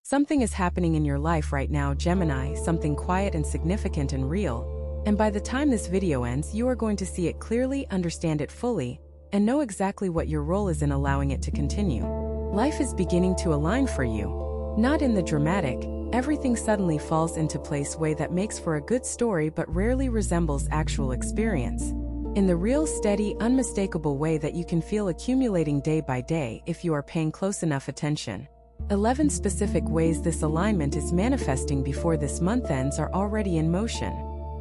Something is happening in your life right now, Gemini, something quiet and significant and real. And by the time this video ends, you are going to see it clearly, understand it fully, and know exactly what your role is in allowing it to continue. Life is beginning to align for you. Not in the dramatic, everything suddenly falls into place way that makes for a good story but rarely resembles actual experience. In the real, steady, unmistakable way that you can feel accumulating day by day if you are paying close enough attention. 11 specific ways this alignment is manifesting before this month ends are already in motion.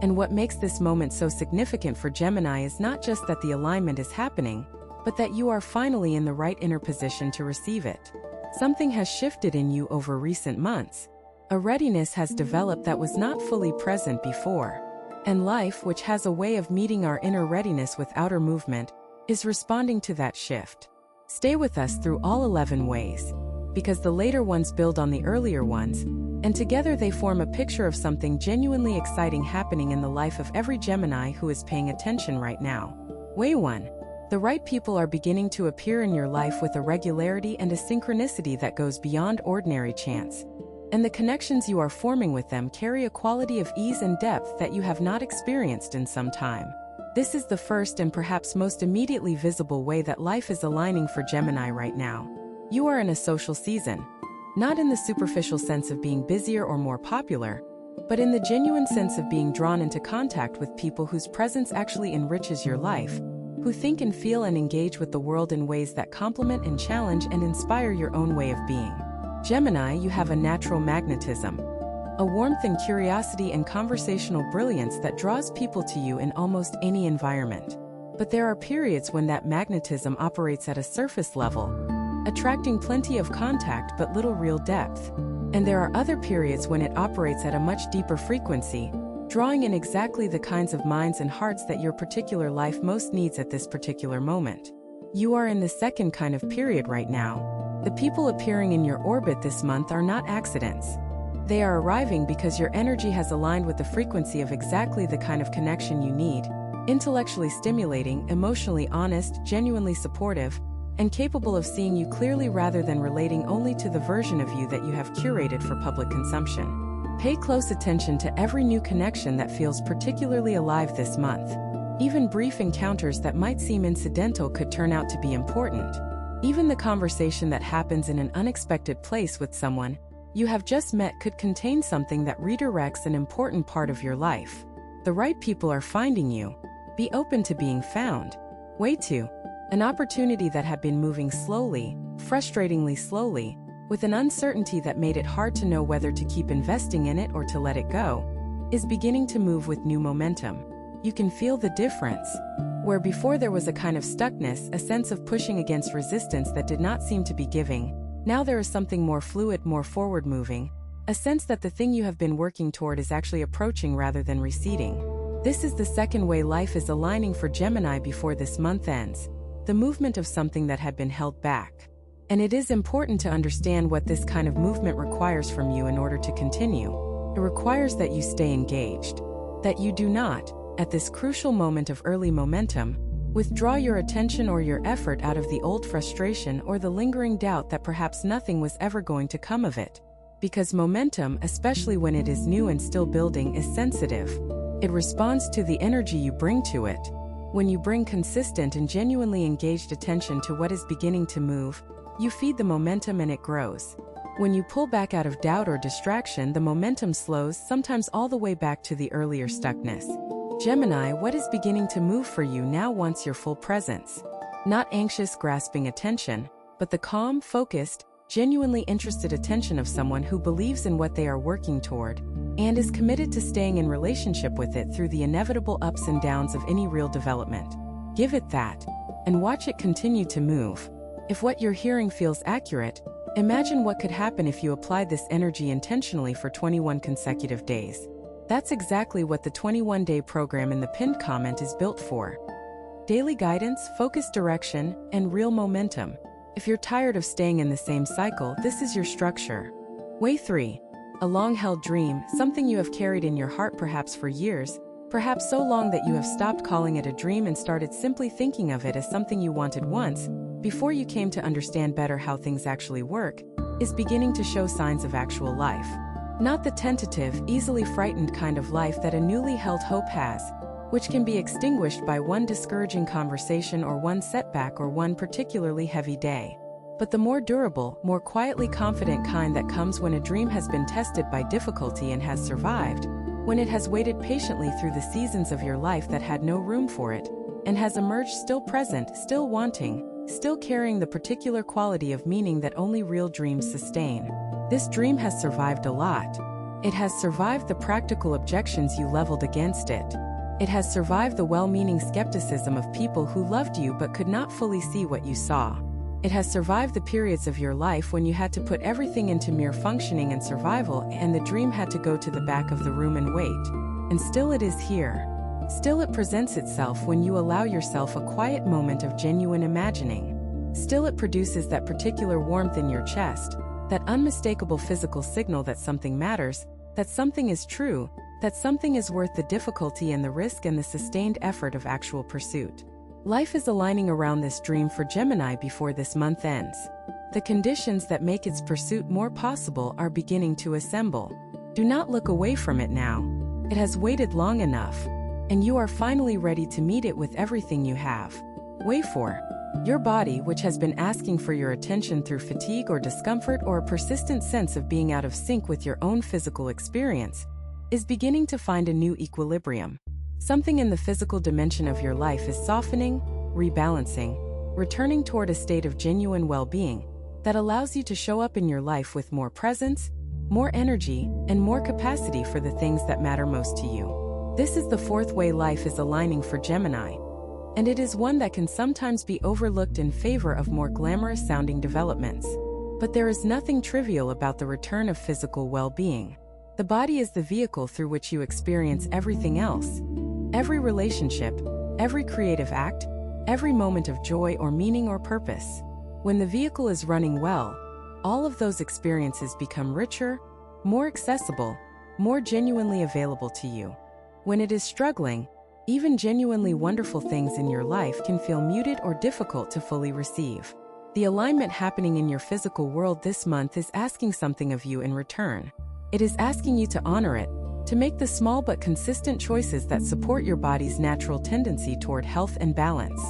And what makes this moment so significant for Gemini is not just that the alignment is happening, but that you are finally in the right inner position to receive it. Something has shifted in you over recent months. A readiness has developed that was not fully present before. And life, which has a way of meeting our inner readiness with outer movement, is responding to that shift. Stay with us through all 11 ways, because the later ones build on the earlier ones, and together they form a picture of something genuinely exciting happening in the life of every Gemini who is paying attention right now. Way 1. The right people are beginning to appear in your life with a regularity and a synchronicity that goes beyond ordinary chance. And the connections you are forming with them carry a quality of ease and depth that you have not experienced in some time. This is the first and perhaps most immediately visible way that life is aligning for Gemini right now. You are in a social season. Not in the superficial sense of being busier or more popular, but in the genuine sense of being drawn into contact with people whose presence actually enriches your life, who think and feel and engage with the world in ways that complement and challenge and inspire your own way of being. Gemini, you have a natural magnetism, a warmth and curiosity and conversational brilliance that draws people to you in almost any environment. But there are periods when that magnetism operates at a surface level, attracting plenty of contact but little real depth. And there are other periods when it operates at a much deeper frequency, drawing in exactly the kinds of minds and hearts that your particular life most needs at this particular moment. You are in the second kind of period right now. The people appearing in your orbit this month are not accidents. They are arriving because your energy has aligned with the frequency of exactly the kind of connection you need, intellectually stimulating, emotionally honest, genuinely supportive, and capable of seeing you clearly rather than relating only to the version of you that you have curated for public consumption. Pay close attention to every new connection that feels particularly alive this month. Even brief encounters that might seem incidental could turn out to be important. Even the conversation that happens in an unexpected place with someone you have just met could contain something that redirects an important part of your life. The right people are finding you. Be open to being found. Way 2. An opportunity that had been moving slowly, frustratingly slowly, with an uncertainty that made it hard to know whether to keep investing in it or to let it go, is beginning to move with new momentum. You can feel the difference. Where before there was a kind of stuckness, a sense of pushing against resistance that did not seem to be giving, now there is something more fluid, more forward-moving, a sense that the thing you have been working toward is actually approaching rather than receding. This is the second way life is aligning for Gemini before this month ends. The movement of something that had been held back. And it is important to understand what this kind of movement requires from you in order to continue. It requires that you stay engaged. That you do not, at this crucial moment of early momentum, withdraw your attention or your effort out of the old frustration or the lingering doubt that perhaps nothing was ever going to come of it. Because momentum, especially when it is new and still building, is sensitive. It responds to the energy you bring to it. When you bring consistent and genuinely engaged attention to what is beginning to move, you feed the momentum and it grows. When you pull back out of doubt or distraction, the momentum slows, sometimes all the way back to the earlier stuckness. Gemini, what is beginning to move for you now wants your full presence. Not anxious, grasping attention, but the calm, focused, genuinely interested attention of someone who believes in what they are working toward, and is committed to staying in relationship with it through the inevitable ups and downs of any real development. Give it that, and watch it continue to move. If what you're hearing feels accurate, imagine what could happen if you applied this energy intentionally for 21 consecutive days. That's exactly what the 21-day program in the pinned comment is built for. Daily guidance, focused direction, and real momentum. If you're tired of staying in the same cycle, this is your structure. Way 3. A long-held dream, something you have carried in your heart perhaps for years, perhaps so long that you have stopped calling it a dream and started simply thinking of it as something you wanted once, before you came to understand better how things actually work, is beginning to show signs of actual life. Not the tentative, easily frightened kind of life that a newly held hope has, which can be extinguished by one discouraging conversation or one setback or one particularly heavy day. But the more durable, more quietly confident kind that comes when a dream has been tested by difficulty and has survived, when it has waited patiently through the seasons of your life that had no room for it, and has emerged still present, still wanting, still carrying the particular quality of meaning that only real dreams sustain. This dream has survived a lot. It has survived the practical objections you leveled against it. It has survived the well-meaning skepticism of people who loved you but could not fully see what you saw. It has survived the periods of your life when you had to put everything into mere functioning and survival and the dream had to go to the back of the room and wait. And still it is here. Still it presents itself when you allow yourself a quiet moment of genuine imagining. Still it produces that particular warmth in your chest, that unmistakable physical signal that something matters, that something is true, that something is worth the difficulty and the risk and the sustained effort of actual pursuit. Life is aligning around this dream for Gemini before this month ends. The conditions that make its pursuit more possible are beginning to assemble. Do not look away from it now. It has waited long enough, and you are finally ready to meet it with everything you have. Wait for your body, which has been asking for your attention through fatigue or discomfort or a persistent sense of being out of sync with your own physical experience, is beginning to find a new equilibrium. Something in the physical dimension of your life is softening, rebalancing, returning toward a state of genuine well-being that allows you to show up in your life with more presence, more energy, and more capacity for the things that matter most to you. This is the fourth way life is aligning for Gemini, and it is one that can sometimes be overlooked in favor of more glamorous-sounding developments. But there is nothing trivial about the return of physical well-being. The body is the vehicle through which you experience everything else. Every relationship, every creative act, every moment of joy or meaning or purpose. When the vehicle is running well, all of those experiences become richer, more accessible, more genuinely available to you. When it is struggling, even genuinely wonderful things in your life can feel muted or difficult to fully receive. The alignment happening in your physical world this month is asking something of you in return. It is asking you to honor it, to make the small but consistent choices that support your body's natural tendency toward health and balance.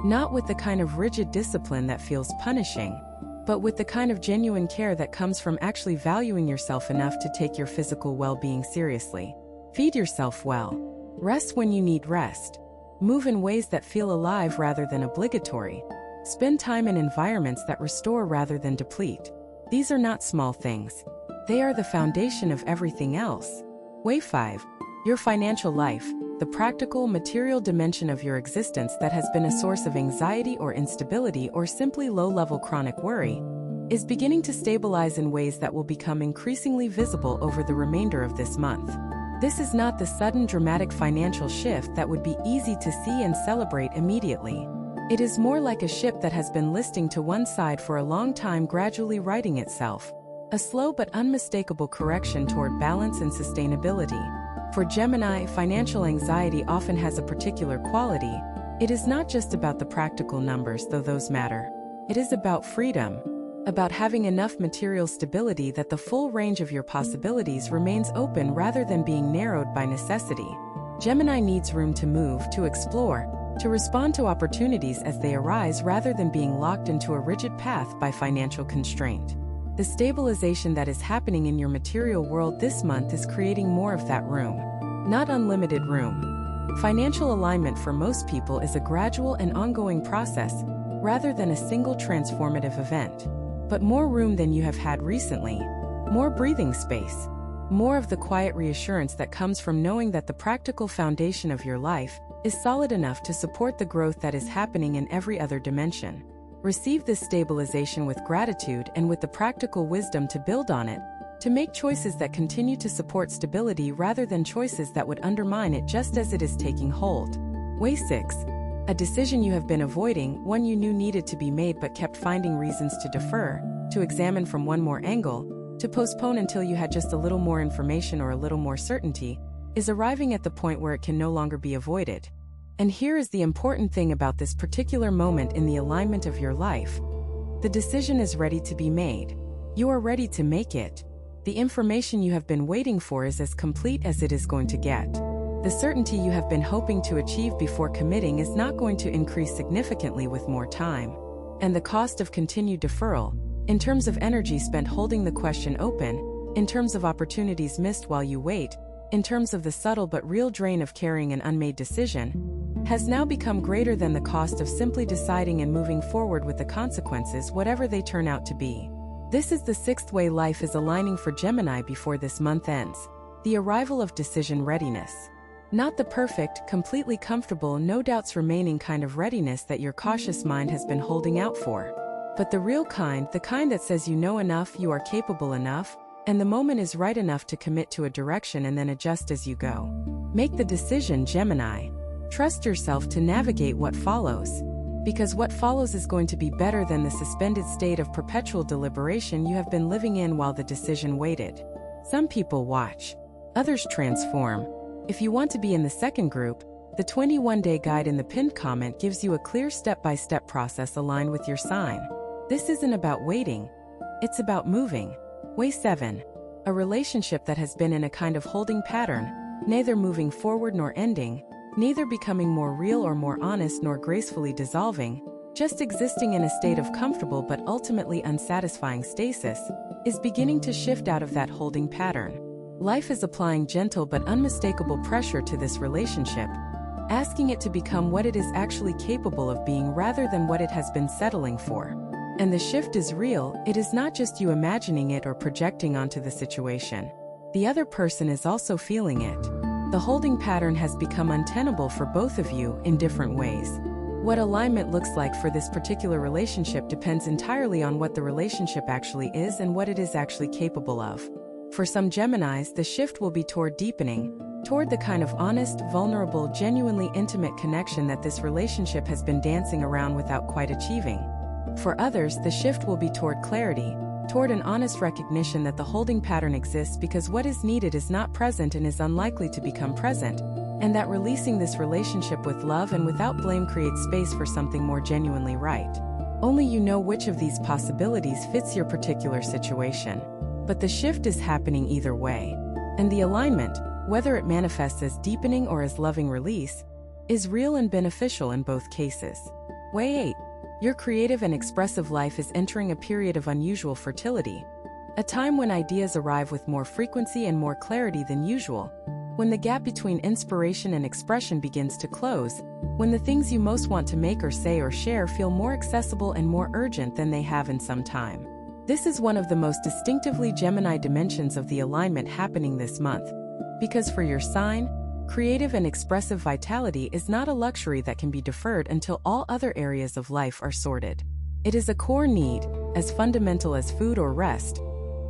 Not with the kind of rigid discipline that feels punishing, but with the kind of genuine care that comes from actually valuing yourself enough to take your physical well-being seriously. Feed yourself well. Rest when you need rest. Move in ways that feel alive rather than obligatory. Spend time in environments that restore rather than deplete. These are not small things. They are the foundation of everything else. Way 5. Your financial life, the practical, material dimension of your existence that has been a source of anxiety or instability or simply low-level chronic worry, is beginning to stabilize in ways that will become increasingly visible over the remainder of this month. This is not the sudden dramatic financial shift that would be easy to see and celebrate immediately. It is more like a ship that has been listing to one side for a long time, gradually righting itself. A slow but unmistakable correction toward balance and sustainability. For Gemini, financial anxiety often has a particular quality. It is not just about the practical numbers, though those matter. It is about freedom, about having enough material stability that the full range of your possibilities remains open rather than being narrowed by necessity. Gemini needs room to move, to explore, to respond to opportunities as they arise rather than being locked into a rigid path by financial constraint. The stabilization that is happening in your material world this month is creating more of that room. Not unlimited room. Financial alignment for most people is a gradual and ongoing process, rather than a single transformative event. But more room than you have had recently. More breathing space. More of the quiet reassurance that comes from knowing that the practical foundation of your life is solid enough to support the growth that is happening in every other dimension. Receive this stabilization with gratitude and with the practical wisdom to build on it, to make choices that continue to support stability rather than choices that would undermine it just as it is taking hold. Way 6. A decision you have been avoiding, one you knew needed to be made but kept finding reasons to defer, to examine from one more angle, to postpone until you had just a little more information or a little more certainty, is arriving at the point where it can no longer be avoided. And here is the important thing about this particular moment in the alignment of your life. The decision is ready to be made. You are ready to make it. The information you have been waiting for is as complete as it is going to get. The certainty you have been hoping to achieve before committing is not going to increase significantly with more time. And the cost of continued deferral, in terms of energy spent holding the question open, in terms of opportunities missed while you wait, in terms of the subtle but real drain of carrying an unmade decision, has now become greater than the cost of simply deciding and moving forward with the consequences, whatever they turn out to be. This is the sixth way life is aligning for Gemini before this month ends: the arrival of decision readiness. Not the perfect, completely comfortable, no doubts remaining kind of readiness that your cautious mind has been holding out for, but the real kind, the kind that says you know enough, you are capable enough, and the moment is right enough to commit to a direction and then adjust as you go. Make the decision, Gemini. Trust yourself to navigate what follows. Because what follows is going to be better than the suspended state of perpetual deliberation you have been living in while the decision waited. Some people watch, others transform. If you want to be in the second group, the 21-day guide in the pinned comment gives you a clear step-by-step process aligned with your sign. This isn't about waiting, it's about moving. Way 7. A relationship that has been in a kind of holding pattern, neither moving forward nor ending, neither becoming more real or more honest nor gracefully dissolving, just existing in a state of comfortable but ultimately unsatisfying stasis, is beginning to shift out of that holding pattern. Life is applying gentle but unmistakable pressure to this relationship, asking it to become what it is actually capable of being rather than what it has been settling for. And the shift is real. It is not just you imagining it or projecting onto the situation. The other person is also feeling it. The holding pattern has become untenable for both of you in different ways. What alignment looks like for this particular relationship depends entirely on what the relationship actually is and what it is actually capable of. For some Geminis, the shift will be toward deepening, toward the kind of honest, vulnerable, genuinely intimate connection that this relationship has been dancing around without quite achieving. For others, the shift will be toward clarity, toward an honest recognition that the holding pattern exists because what is needed is not present and is unlikely to become present, and that releasing this relationship with love and without blame creates space for something more genuinely right. Only you know which of these possibilities fits your particular situation. But the shift is happening either way. And the alignment, whether it manifests as deepening or as loving release, is real and beneficial in both cases. Way 8. Your creative and expressive life is entering a period of unusual fertility, a time when ideas arrive with more frequency and more clarity than usual, when the gap between inspiration and expression begins to close, when the things you most want to make or say or share feel more accessible and more urgent than they have in some time. This is one of the most distinctively Gemini dimensions of the alignment happening this month, because for your sign, creative and expressive vitality is not a luxury that can be deferred until all other areas of life are sorted. It is a core need, as fundamental as food or rest,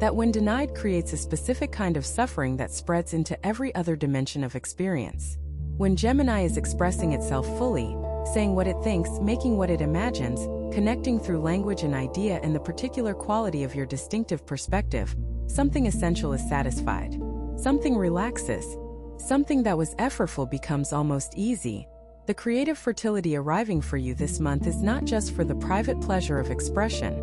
that when denied creates a specific kind of suffering that spreads into every other dimension of experience. When Gemini is expressing itself fully, saying what it thinks, making what it imagines, connecting through language and idea and the particular quality of your distinctive perspective, something essential is satisfied. Something relaxes. Something that was effortful becomes almost easy. The creative fertility arriving for you this month is not just for the private pleasure of expression,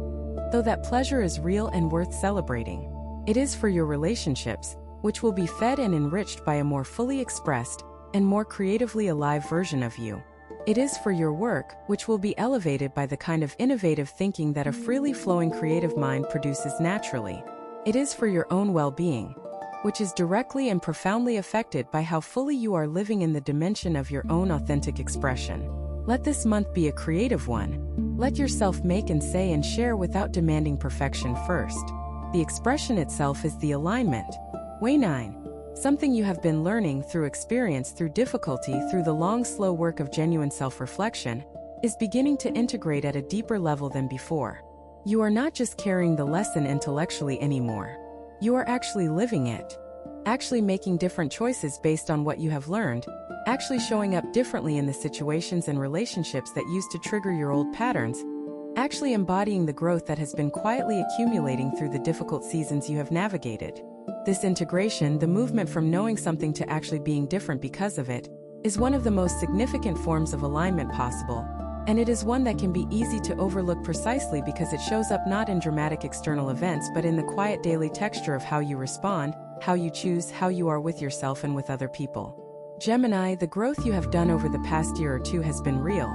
though that pleasure is real and worth celebrating. It is for your relationships, which will be fed and enriched by a more fully expressed and more creatively alive version of you. It is for your work, which will be elevated by the kind of innovative thinking that a freely flowing creative mind produces naturally. It is for your own well-being, which is directly and profoundly affected by how fully you are living in the dimension of your own authentic expression. Let this month be a creative one. Let yourself make and say and share without demanding perfection first. The expression itself is the alignment. Way 9. Something you have been learning through experience, through difficulty, through the long, slow work of genuine self-reflection, is beginning to integrate at a deeper level than before. You are not just carrying the lesson intellectually anymore. You are actually living it. Actually making different choices based on what you have learned, actually showing up differently in the situations and relationships that used to trigger your old patterns, actually embodying the growth that has been quietly accumulating through the difficult seasons you have navigated. This integration, the movement from knowing something to actually being different because of it, is one of the most significant forms of alignment possible, and it is one that can be easy to overlook precisely because it shows up not in dramatic external events but in the quiet daily texture of how you respond, how you choose, how you are with yourself and with other people. Gemini, the growth you have done over the past year or two has been real.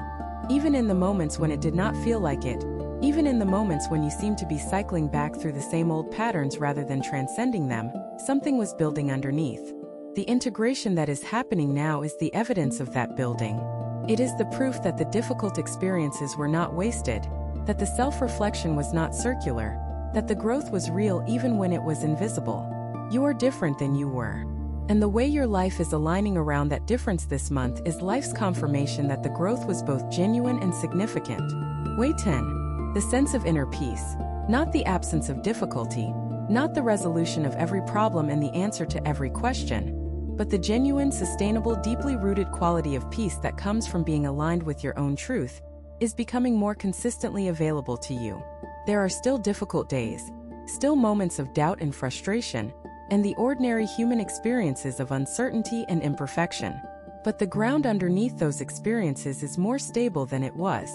Even in the moments when it did not feel like it, even in the moments when you seemed to be cycling back through the same old patterns rather than transcending them, something was building underneath. The integration that is happening now is the evidence of that building. It is the proof that the difficult experiences were not wasted, that the self-reflection was not circular, that the growth was real even when it was invisible. You are different than you were. And the way your life is aligning around that difference this month is life's confirmation that the growth was both genuine and significant. Way 10. The sense of inner peace. Not the absence of difficulty, not the resolution of every problem and the answer to every question, but the genuine, sustainable, deeply rooted quality of peace that comes from being aligned with your own truth, is becoming more consistently available to you. There are still difficult days, still moments of doubt and frustration, and the ordinary human experiences of uncertainty and imperfection. But the ground underneath those experiences is more stable than it was.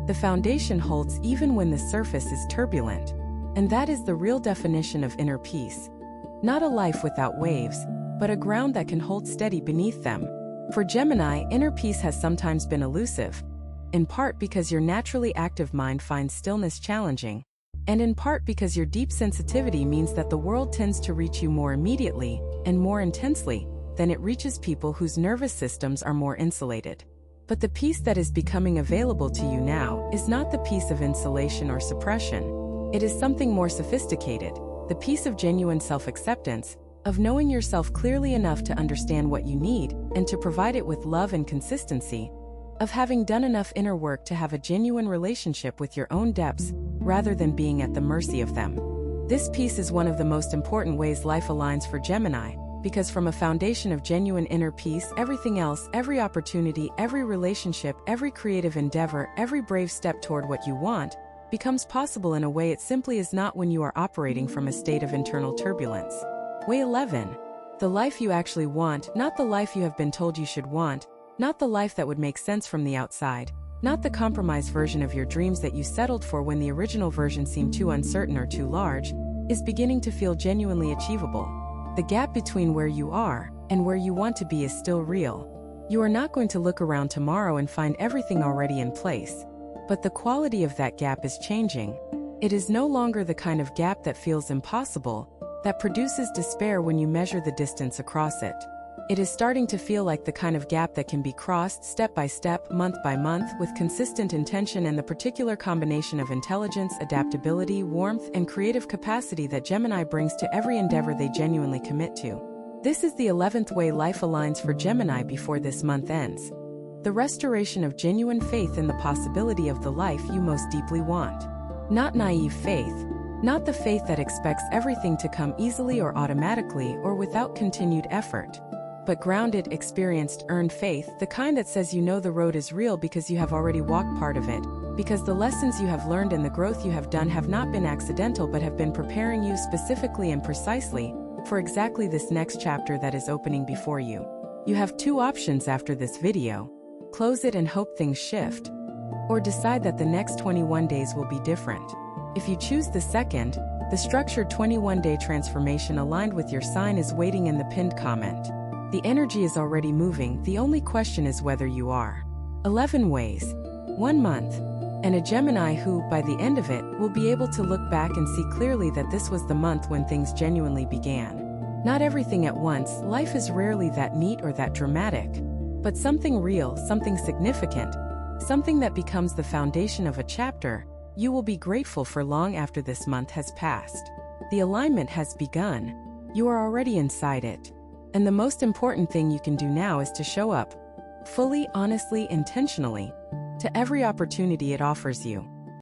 The foundation holds even when the surface is turbulent. And that is the real definition of inner peace. Not a life without waves, but a ground that can hold steady beneath them. For Gemini, inner peace has sometimes been elusive, in part because your naturally active mind finds stillness challenging, and in part because your deep sensitivity means that the world tends to reach you more immediately and more intensely than it reaches people whose nervous systems are more insulated. But the peace that is becoming available to you now is not the peace of insulation or suppression. It is something more sophisticated, the peace of genuine self-acceptance, of knowing yourself clearly enough to understand what you need and to provide it with love and consistency, of having done enough inner work to have a genuine relationship with your own depths rather than being at the mercy of them. This peace is one of the most important ways life aligns for Gemini, because from a foundation of genuine inner peace, everything else, every opportunity, every relationship, every creative endeavor, every brave step toward what you want, becomes possible in a way it simply is not when you are operating from a state of internal turbulence. Way 11. The life you actually want, not the life you have been told you should want, not the life that would make sense from the outside, not the compromised version of your dreams that you settled for when the original version seemed too uncertain or too large, is beginning to feel genuinely achievable. The gap between where you are and where you want to be is still real. You are not going to look around tomorrow and find everything already in place, but the quality of that gap is changing. It is no longer the kind of gap that feels impossible, that produces despair when you measure the distance across it. It is starting to feel like the kind of gap that can be crossed step by step, month by month, with consistent intention and the particular combination of intelligence, adaptability, warmth, and creative capacity that Gemini brings to every endeavor they genuinely commit to. This is the 11th way life aligns for Gemini before this month ends. The restoration of genuine faith in the possibility of the life you most deeply want. Not naive faith, not the faith that expects everything to come easily or automatically or without continued effort, but grounded, experienced, earned faith, the kind that says you know the road is real because you have already walked part of it, because the lessons you have learned and the growth you have done have not been accidental but have been preparing you specifically and precisely for exactly this next chapter that is opening before you. You have two options after this video: close it and hope things shift, or decide that the next 21 days will be different. If you choose the second, the structured 21-day transformation aligned with your sign is waiting in the pinned comment. The energy is already moving, the only question is whether you are. 11 ways. 1 month. And a Gemini who, by the end of it, will be able to look back and see clearly that this was the month when things genuinely began. Not everything at once, life is rarely that neat or that dramatic. But something real, something significant, something that becomes the foundation of a chapter, you will be grateful for long after this month has passed. The alignment has begun. You are already inside it. And the most important thing you can do now is to show up, fully, honestly, intentionally, to every opportunity it offers you.